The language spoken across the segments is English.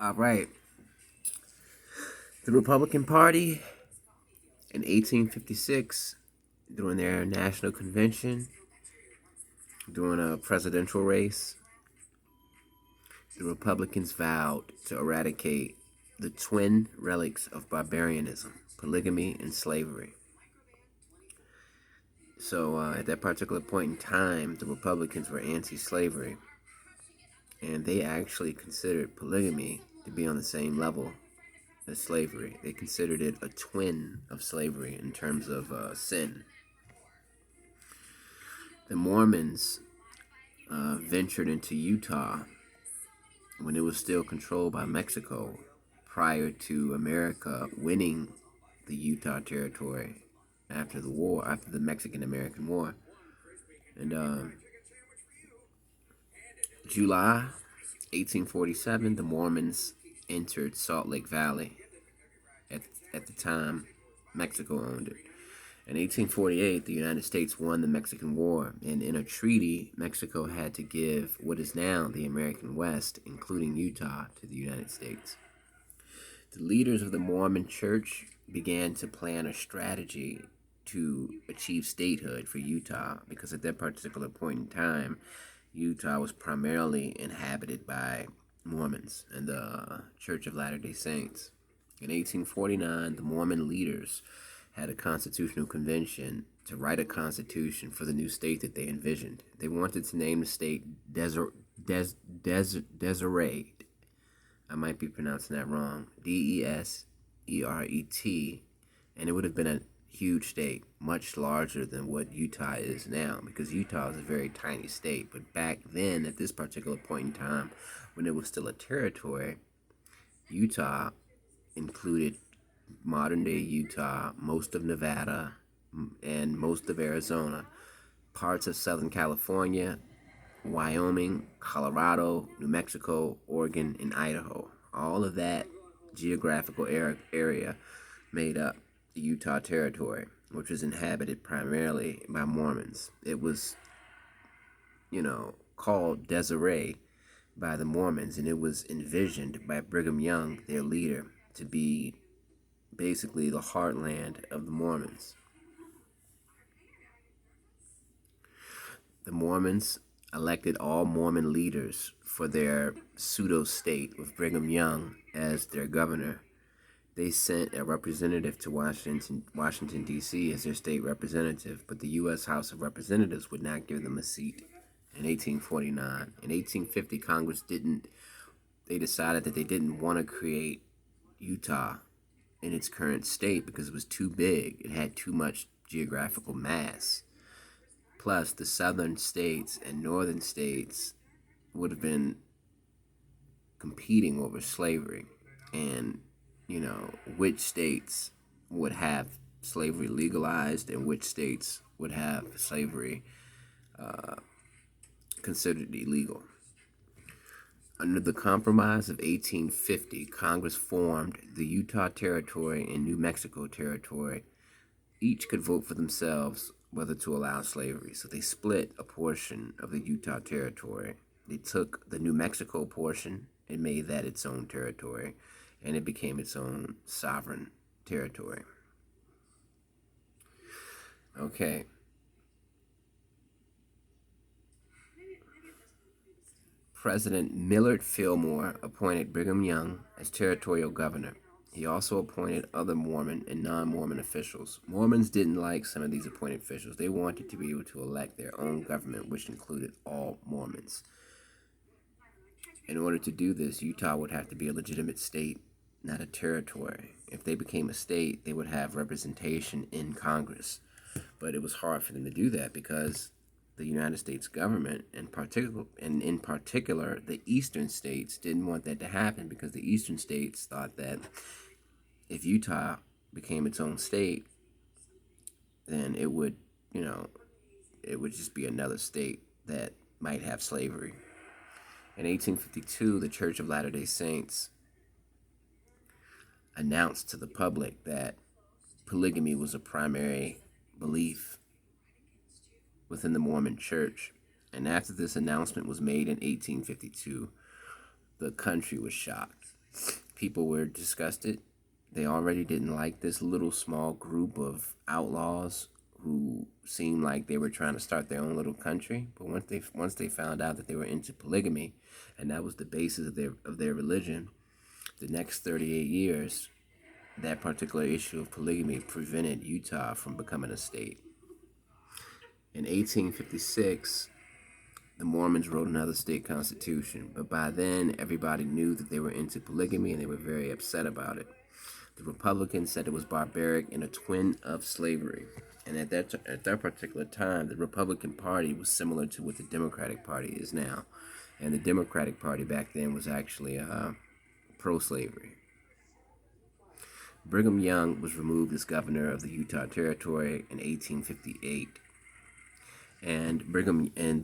All right. The Republican Party in 1856, during their national convention, during a presidential race, the Republicans vowed to eradicate the twin relics of barbarianism, polygamy and slavery. So at that particular point in time, the Republicans were anti-slavery, and they actually considered polygamy to be on the same level as slavery. They considered it a twin of slavery in terms of sin. The Mormons ventured into Utah when it was still controlled by Mexico prior to America winning the Utah Territory after the Mexican-American War. And July 1847, the Mormons entered Salt Lake Valley. At the time, Mexico owned it. In 1848, the United States won the Mexican War, and in a treaty, Mexico had to give what is now the American West, including Utah, to the United States. The leaders of the Mormon Church began to plan a strategy to achieve statehood for Utah, because at that particular point in time, Utah was primarily inhabited by Mormons and the Church of Latter-day Saints. In 1849, the Mormon leaders had a constitutional convention to write a constitution for the new state that they envisioned. They wanted to name the state Deseret. I might be pronouncing that wrong. Deseret, and it would have been a huge state, much larger than what Utah is now, because Utah is a very tiny state. But back then, at this particular point in time, when it was still a territory, Utah included modern-day Utah, most of Nevada, and most of Arizona, parts of Southern California, Wyoming, Colorado, New Mexico, Oregon, and Idaho. All of that geographical area made up the Utah Territory, which was inhabited primarily by Mormons. It was, called Deseret by the Mormons, and it was envisioned by Brigham Young, their leader, to be basically the heartland of the Mormons. The Mormons elected all Mormon leaders for their pseudo-state with Brigham Young as their governor. They sent a representative to Washington, D.C. as their state representative, but the U.S. House of Representatives would not give them a seat in 1849. In 1850, Congress decided that they didn't want to create Utah in its current state because it was too big. It had too much geographical mass. Plus, the southern states and northern states would have been competing over slavery, and which states would have slavery legalized and which states would have slavery considered illegal. Under the Compromise of 1850, Congress formed the Utah Territory and New Mexico Territory. Each could vote for themselves whether to allow slavery. So they split a portion of the Utah Territory. They took the New Mexico portion and made that its own territory, and it became its own sovereign territory. Okay. President Millard Fillmore appointed Brigham Young as territorial governor. He also appointed other Mormon and non-Mormon officials. Mormons didn't like some of these appointed officials. They wanted to be able to elect their own government, which included all Mormons. In order to do this, Utah would have to be a legitimate state, not a territory. If they became a state, they would have representation in Congress. But it was hard for them to do that because the United States government, in particular, the eastern states, didn't want that to happen, because the eastern states thought that if Utah became its own state, then it would just be another state that might have slavery. In 1852, the Church of Latter-day Saints announced to the public that polygamy was a primary belief within the Mormon Church. And after this announcement was made in 1852, the country was shocked. People were disgusted. They already didn't like this little small group of outlaws who seemed like they were trying to start their own little country. But once they found out that they were into polygamy, and that was the basis of their religion, the next 38 years, that particular issue of polygamy prevented Utah from becoming a state. In 1856, the Mormons wrote another state constitution, but by then everybody knew that they were into polygamy and they were very upset about it. The Republicans said it was barbaric and a twin of slavery. And at that particular time, the Republican Party was similar to what the Democratic Party is now. And the Democratic Party back then was actually pro-slavery. Brigham Young was removed as governor of the Utah Territory in 1858. And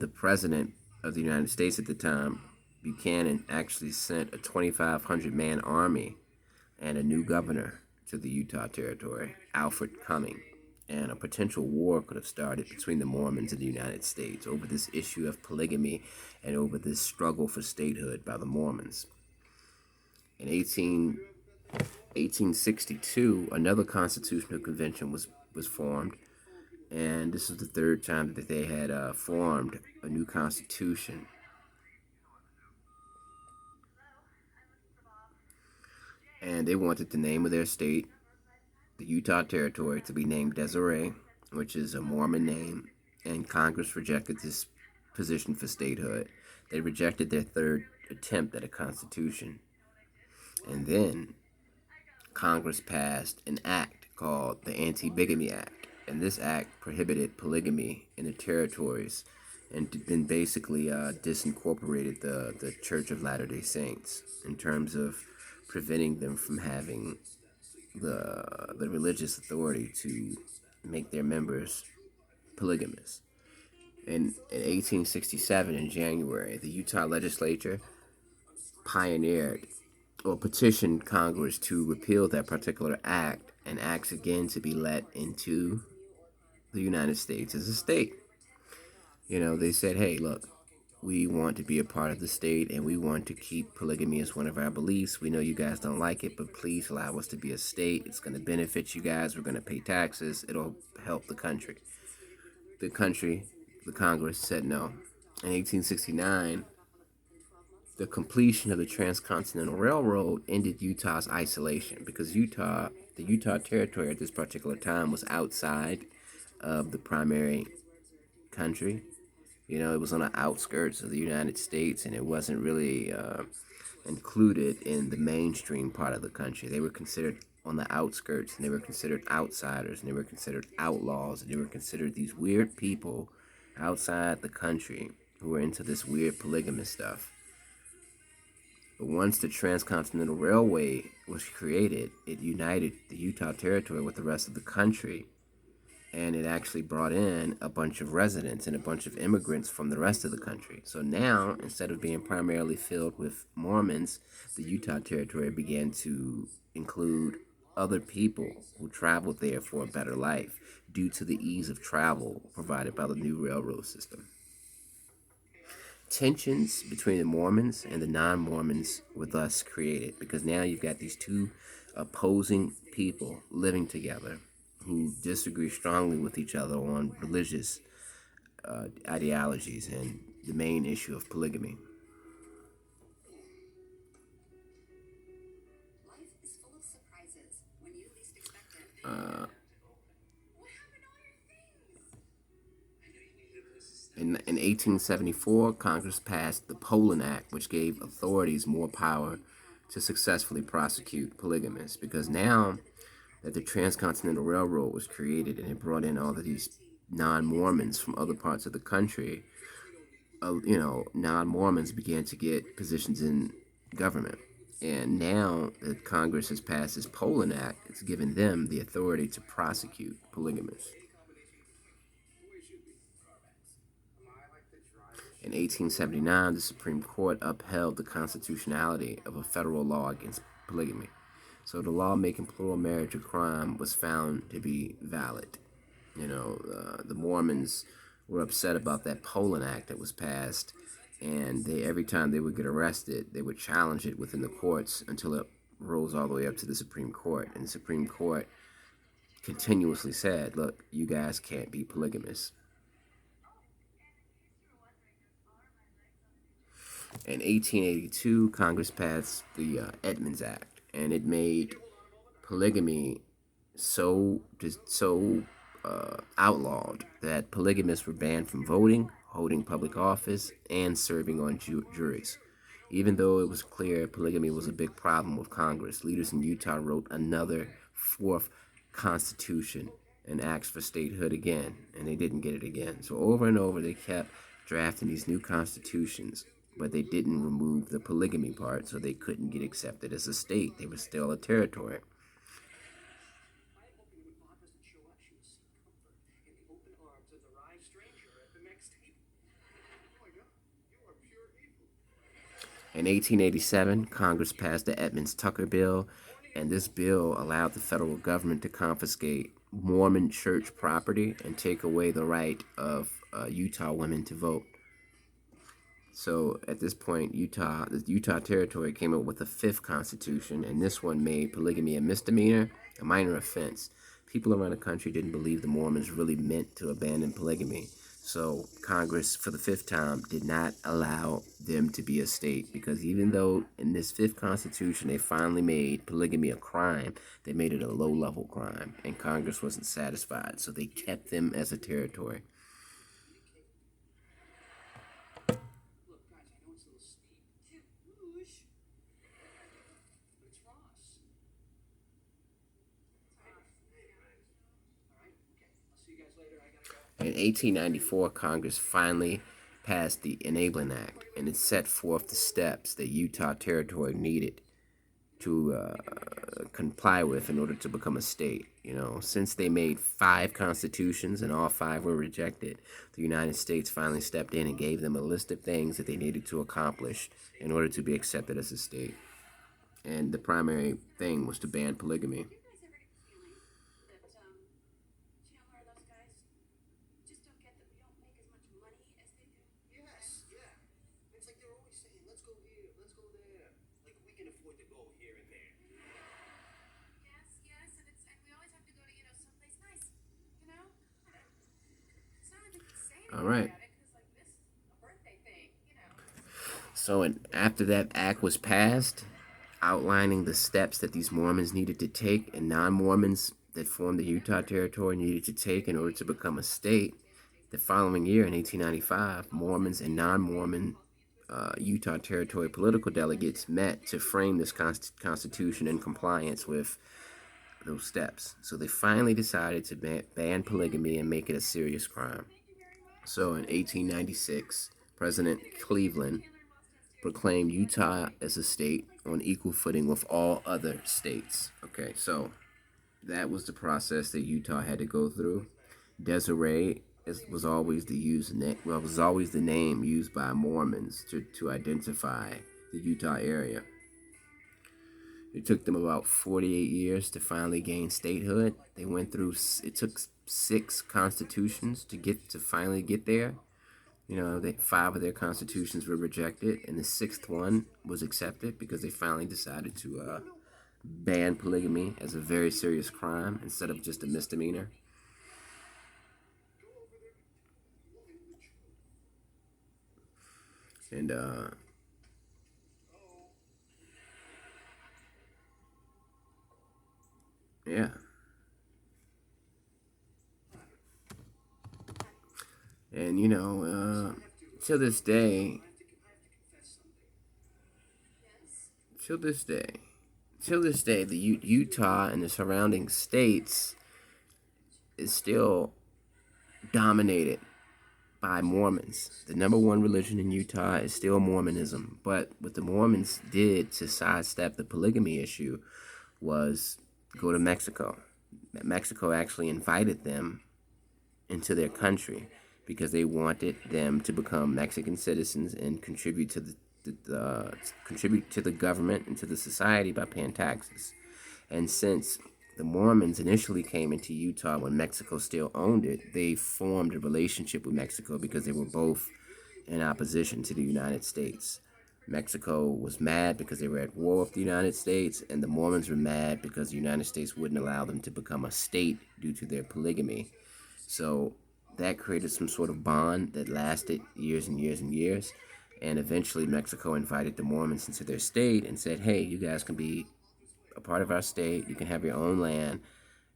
the president of the United States at the time, Buchanan, actually sent a 2,500-man army and a new governor to the Utah Territory, Alfred Cumming. And a potential war could have started between the Mormons and the United States over this issue of polygamy and over this struggle for statehood by the Mormons. In 1862, another constitutional convention was formed, and this was the third time that they had formed a new constitution. And they wanted the name of their state, the Utah Territory, to be named Deseret, which is a Mormon name, and Congress rejected this position for statehood. They rejected their third attempt at a constitution. And then Congress passed an act called the Anti-Bigamy Act. And this act prohibited polygamy in the territories and then basically disincorporated the Church of Latter-day Saints in terms of preventing them from having the religious authority to make their members polygamous. In 1867, in January, the Utah legislature pioneered or petitioned Congress to repeal that particular act and asked again to be let into the United States as a state. They said, hey, look, we want to be a part of the state and we want to keep polygamy as one of our beliefs. We know you guys don't like it, but please allow us to be a state. It's going to benefit you guys. We're going to pay taxes. It'll help the country. The Congress said no. In 1869, the completion of the Transcontinental Railroad ended Utah's isolation because the Utah Territory at this particular time was outside of the primary country. It was on the outskirts of the United States, and it wasn't really included in the mainstream part of the country. They were considered on the outskirts, and they were considered outsiders, and they were considered outlaws, and they were considered these weird people outside the country who were into this weird polygamous stuff. But once the Transcontinental Railway was created, it united the Utah Territory with the rest of the country, and it actually brought in a bunch of residents and a bunch of immigrants from the rest of the country. So now, instead of being primarily filled with Mormons, the Utah Territory began to include other people who traveled there for a better life due to the ease of travel provided by the new railroad system. Tensions between the Mormons and the non-Mormons were thus created because now you've got these two opposing people living together who disagree strongly with each other on religious ideologies and the main issue of polygamy. Life is full of surprises when you least expect it. In 1874, Congress passed the Polygamy Act, which gave authorities more power to successfully prosecute polygamists, because now that the Transcontinental Railroad was created and it brought in all of these non-Mormons from other parts of the country, non-Mormons began to get positions in government. And now that Congress has passed this Polygamy Act, it's given them the authority to prosecute polygamists. In 1879, the Supreme Court upheld the constitutionality of a federal law against polygamy. So the law making plural marriage a crime was found to be valid. The Mormons were upset about that Polygamy Act that was passed, And every time they would get arrested, they would challenge it within the courts until it rose all the way up to the Supreme Court. And the Supreme Court continuously said, look, you guys can't be polygamous. In 1882, Congress passed the Edmunds Act, and it made polygamy so outlawed that polygamists were banned from voting, holding public office, and serving on juries. Even though it was clear polygamy was a big problem with Congress, leaders in Utah wrote another fourth constitution and asked for statehood again, and they didn't get it again. So over and over, they kept drafting these new constitutions, but they didn't remove the polygamy part, so they couldn't get accepted as a state. They were still a territory. In 1887, Congress passed the Edmunds-Tucker Bill, and this bill allowed the federal government to confiscate Mormon church property and take away the right of Utah women to vote. So at this point, the Utah Territory came up with a fifth constitution, and this one made polygamy a misdemeanor, a minor offense. People around the country didn't believe the Mormons really meant to abandon polygamy. So Congress, for the fifth time, did not allow them to be a state, because even though in this fifth constitution they finally made polygamy a crime, they made it a low-level crime, and Congress wasn't satisfied, so they kept them as a territory. In 1894, Congress finally passed the Enabling Act, and it set forth the steps that Utah Territory needed to comply with in order to become a state. Since they made 5 constitutions and all 5 were rejected, the United States finally stepped in and gave them a list of things that they needed to accomplish in order to be accepted as a state. And the primary thing was to ban polygamy. All right. So after that act was passed, outlining the steps that these Mormons needed to take and non-Mormons that formed the Utah Territory needed to take in order to become a state, the following year in 1895, Mormons and non-Mormon Utah Territory political delegates met to frame this constitution in compliance with those steps. So they finally decided to ban polygamy and make it a serious crime. So in 1896, President Cleveland proclaimed Utah as a state on equal footing with all other states. Okay, so that was the process that Utah had to go through. Deseret was always the name used by Mormons to identify the Utah area. It took them about 48 years to finally gain statehood. It took 6 constitutions to finally get there. 5 of their constitutions were rejected, and the 6th one was accepted because they finally decided to ban polygamy as a very serious crime instead of just a misdemeanor. And yeah. And till this day, the Utah and the surrounding states is still dominated by Mormons. The number one religion in Utah is still Mormonism. But what the Mormons did to sidestep the polygamy issue was go to Mexico. Mexico actually invited them into their country because they wanted them to become Mexican citizens and contribute to the government and to the society by paying taxes. And since the Mormons initially came into Utah when Mexico still owned it, they formed a relationship with Mexico because they were both in opposition to the United States. Mexico was mad because they were at war with the United States, and the Mormons were mad because the United States wouldn't allow them to become a state due to their polygamy. So that created some sort of bond that lasted years and years and years. And eventually Mexico invited the Mormons into their state and said, hey, you guys can be a part of our state. You can have your own land.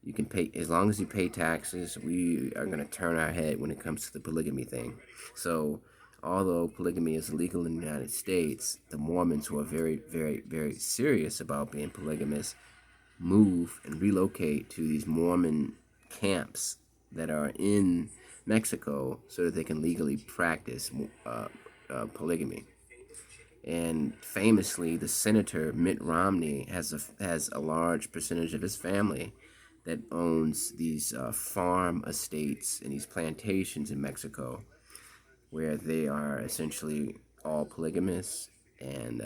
You can pay, as long as you pay taxes, we are going to turn our head when it comes to the polygamy thing. So although polygamy is illegal in the United States, the Mormons, who are very, very, very serious about being polygamous, move and relocate to these Mormon camps that are in Mexico so that they can legally practice polygamy. And famously, the senator Mitt Romney has a large percentage of his family that owns these farm estates and these plantations in Mexico, where they are essentially all polygamous. And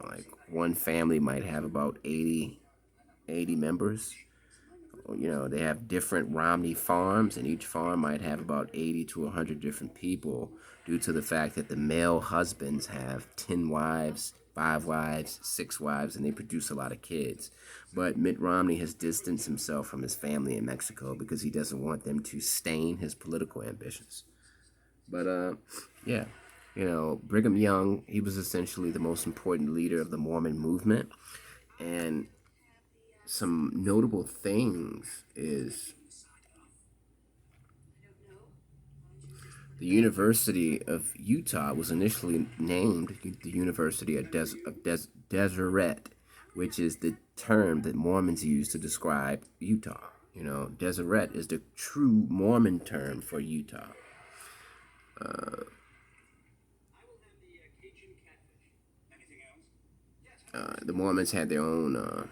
like one family might have about 80 members. They have different Romney farms, and each farm might have about 80 to 100 different people, due to the fact that the male husbands have 10 wives, 5 wives, 6 wives, and they produce a lot of kids. But Mitt Romney has distanced himself from his family in Mexico because he doesn't want them to stain his political ambitions. But yeah, Brigham Young, he was essentially the most important leader of the Mormon movement. And some notable things is the University of Utah was initially named the University of Deseret, which is the term that Mormons use to describe Utah. Deseret is the true Mormon term for Utah. The Mormons had their own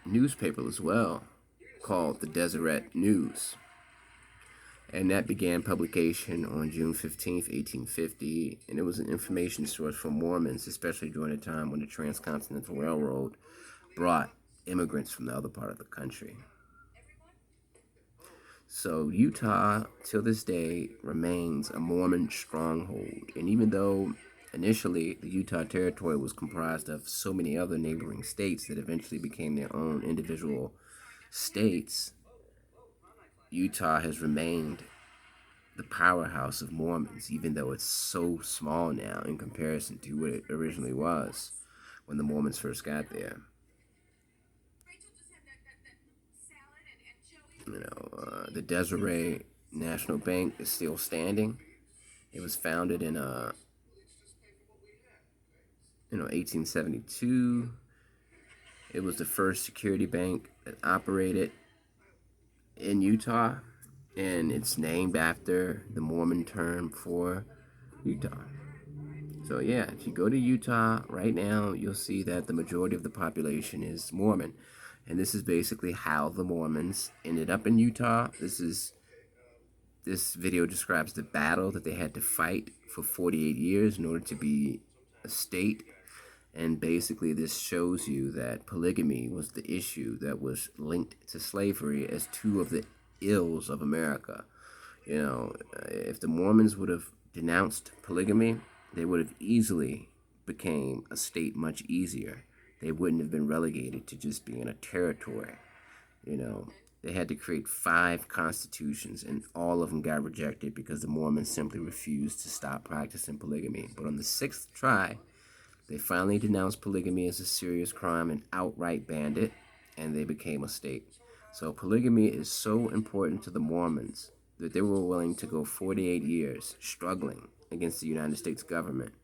newspaper as well, called the Deseret News. And that began publication on June 15th, 1850, and it was an information source for Mormons, especially during a time when the Transcontinental Railroad brought immigrants from the other part of the country. So Utah, till this day, remains a Mormon stronghold. And even though initially the Utah Territory was comprised of so many other neighboring states that eventually became their own individual states, Utah has remained the powerhouse of Mormons, even though it's so small now in comparison to what it originally was when the Mormons first got there. The Deseret National Bank is still standing. It was founded in 1872. It was the first security bank that operated in Utah, and it's named after the Mormon term for Utah. So yeah, if you go to Utah right now, you'll see that the majority of the population is Mormon. And this is basically how the Mormons ended up in Utah. This video describes the battle that they had to fight for 48 years in order to be a state. And basically this shows you that polygamy was the issue that was linked to slavery as two of the ills of America. If the Mormons would have denounced polygamy, they would have easily became a state much easier. They wouldn't have been relegated to just being a territory. They had to create 5 constitutions, and all of them got rejected because the Mormons simply refused to stop practicing polygamy. But on the 6th try, they finally denounced polygamy as a serious crime and outright banned it, and they became a state. So polygamy is so important to the Mormons that they were willing to go 48 years struggling against the United States government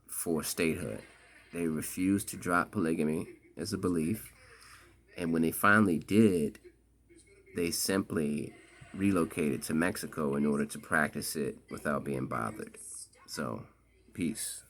for statehood. They refused to drop polygamy as a belief, and when they finally did, they simply relocated to Mexico in order to practice it without being bothered. So, peace.